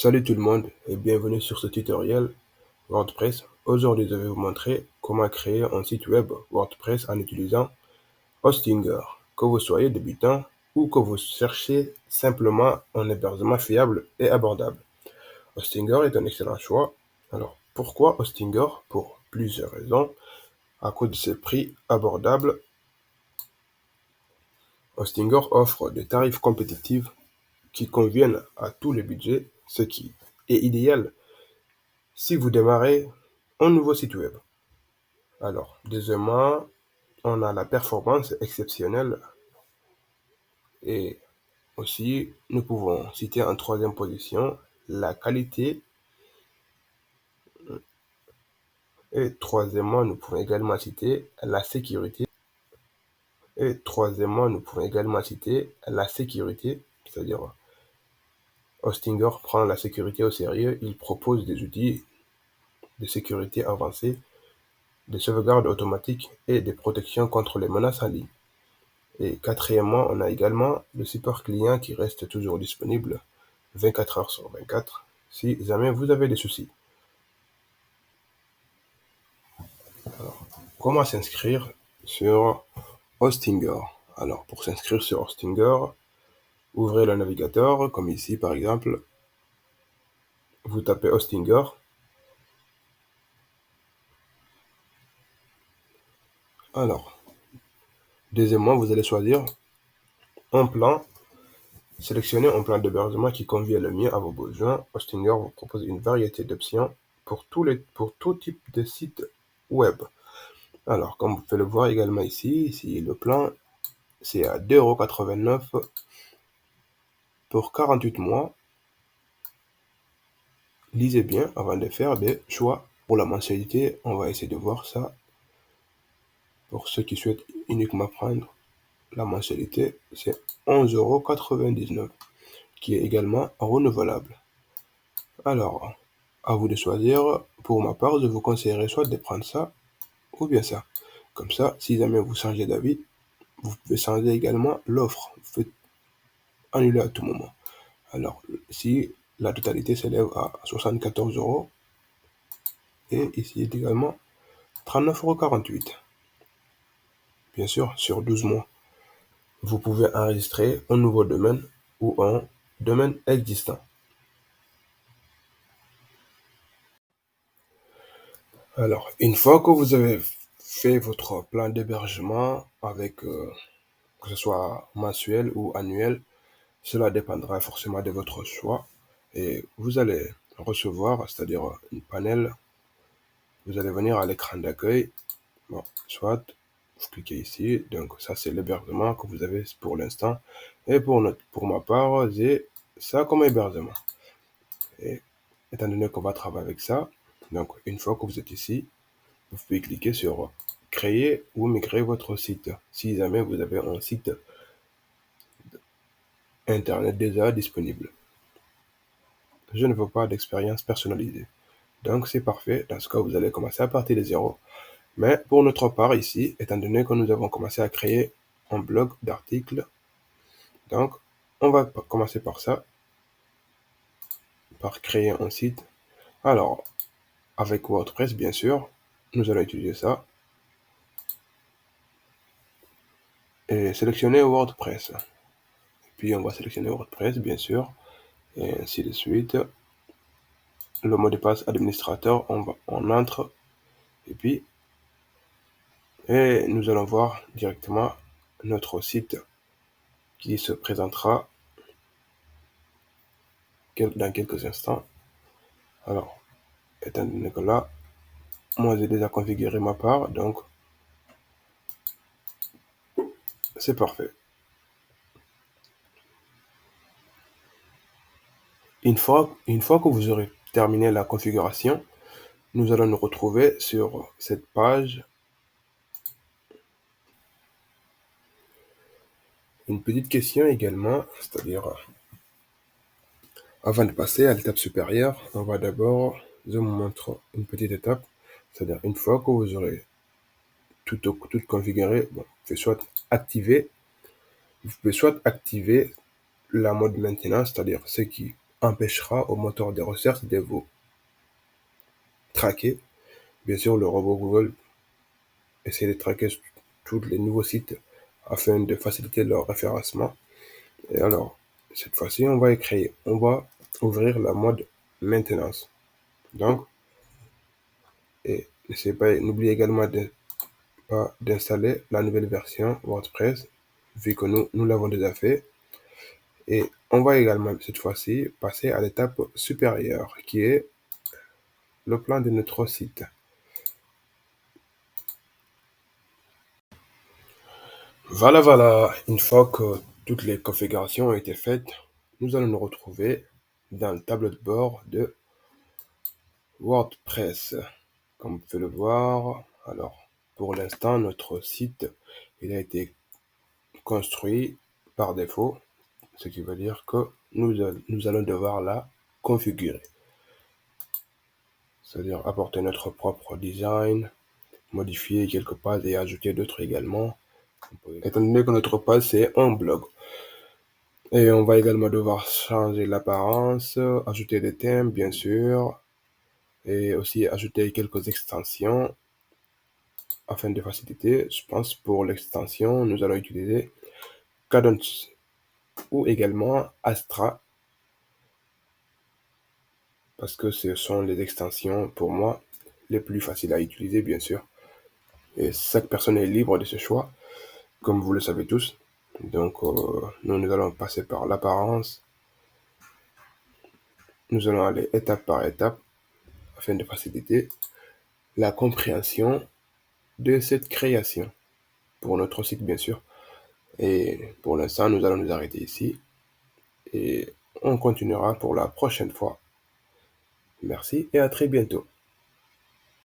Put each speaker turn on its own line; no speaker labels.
Salut tout le monde et bienvenue sur ce tutoriel WordPress. Aujourd'hui, je vais vous montrer comment créer un site web WordPress en utilisant Hostinger. Que vous soyez débutant ou que vous cherchez simplement un hébergement fiable et abordable. Hostinger est un excellent choix. Alors, pourquoi Hostinger? Pour plusieurs raisons. À cause de ses prix abordables, Hostinger offre des tarifs compétitifs qui conviennent à tous les budgets, ce qui est idéal si vous démarrez un nouveau site web. Alors, deuxièmement, on a la performance exceptionnelle et aussi, nous pouvons citer en troisième position la qualité et troisièmement, nous pouvons également citer la sécurité c'est-à-dire Hostinger prend la sécurité au sérieux, il propose des outils de sécurité avancés, de sauvegarde automatique et de protection contre les menaces en ligne. Et quatrièmement, on a également le support client qui reste toujours disponible 24 heures sur 24 si jamais vous avez des soucis. Alors, comment s'inscrire sur Hostinger? Alors, pour s'inscrire sur Hostinger, ouvrez le navigateur, comme ici par exemple. Vous tapez Hostinger. Alors, deuxièmement, vous allez choisir un plan. Sélectionnez un plan d'hébergement qui convient le mieux à vos besoins. Hostinger vous propose une variété d'options pour tout type de site web. Alors, comme vous pouvez le voir également ici le plan, c'est à 2,89 € pour 48 mois. Lisez bien avant de faire des choix. Pour la mensualité, on va essayer de voir ça. Pour ceux qui souhaitent uniquement prendre la mensualité, c'est 11,99 €, qui est également renouvelable. Alors, à vous de choisir. Pour ma part, je vous conseillerais soit de prendre ça ou bien ça. Comme ça, si jamais vous changez d'avis, vous pouvez changer également l'offre. Vous pouvez annuler à tout moment. Alors, si la totalité s'élève à 74 € et ici également 39,48 €. Bien sûr, sur 12 mois. Vous pouvez enregistrer un nouveau domaine ou un domaine existant. Alors, une fois que vous avez fait votre plan d'hébergement avec, que ce soit mensuel ou annuel, cela dépendra forcément de votre choix et vous allez recevoir, c'est-à-dire une panel, vous allez venir à l'écran d'accueil, bon, soit vous cliquez ici, donc ça c'est l'hébergement que vous avez pour l'instant et pour ma part, j'ai ça comme hébergement. Et étant donné qu'on va travailler avec ça, donc une fois que vous êtes ici, vous pouvez cliquer sur créer ou migrer votre site. Si jamais vous avez un site internet déjà disponible. Je ne veux pas d'expérience personnalisée. Donc c'est parfait. Dans ce cas, vous allez commencer à partir de zéro. Mais pour notre part ici, étant donné que nous avons commencé à créer un blog d'articles, donc on va commencer par ça, par créer un site. Alors, avec WordPress, bien sûr, nous allons utiliser ça. Et sélectionner WordPress. Puis on va sélectionner WordPress, bien sûr, et ainsi de suite. Le mot de passe administrateur, on entre, et puis, et nous allons voir directement notre site qui se présentera dans quelques instants. Alors, étant donné que là, moi j'ai déjà configuré ma part, donc c'est parfait. Une fois que vous aurez terminé la configuration, nous allons nous retrouver sur cette page. Une petite question également, c'est-à-dire, avant de passer à l'étape supérieure, on va d'abord, je vous montre une petite étape, c'est-à-dire une fois que vous aurez tout configuré, bon, vous pouvez soit activer la mode maintenance, c'est-à-dire ceux qui empêchera au moteur de recherche de vous traquer. Bien sûr, le robot Google essaie de traquer tous les nouveaux sites afin de faciliter leur référencement. Et alors, cette fois-ci, on va ouvrir la mode maintenance. Donc, et n'oubliez également pas d'installer la nouvelle version WordPress, vu que nous l'avons déjà fait. Et on va également, cette fois-ci, passer à l'étape supérieure, qui est le plan de notre site. Voilà, une fois que toutes les configurations ont été faites, nous allons nous retrouver dans le tableau de bord de WordPress. Comme vous pouvez le voir, alors, pour l'instant, notre site, il a été construit par défaut, ce qui veut dire que nous allons devoir la configurer. C'est-à-dire apporter notre propre design, modifier quelques pages et ajouter d'autres également. Étant donné que notre page c'est un blog. Et on va également devoir changer l'apparence, ajouter des thèmes bien sûr, et aussi ajouter quelques extensions afin de faciliter. Je pense pour l'extension, nous allons utiliser Kadence ou également Astra parce que ce sont les extensions pour moi les plus faciles à utiliser bien sûr. Et chaque personne est libre de ce choix, comme vous le savez tous. Donc nous allons passer par l'apparence. Nous allons aller étape par étape afin de faciliter la compréhension de cette création pour notre site bien sûr. Et pour l'instant, nous allons nous arrêter ici et on continuera pour la prochaine fois. Merci et à très bientôt.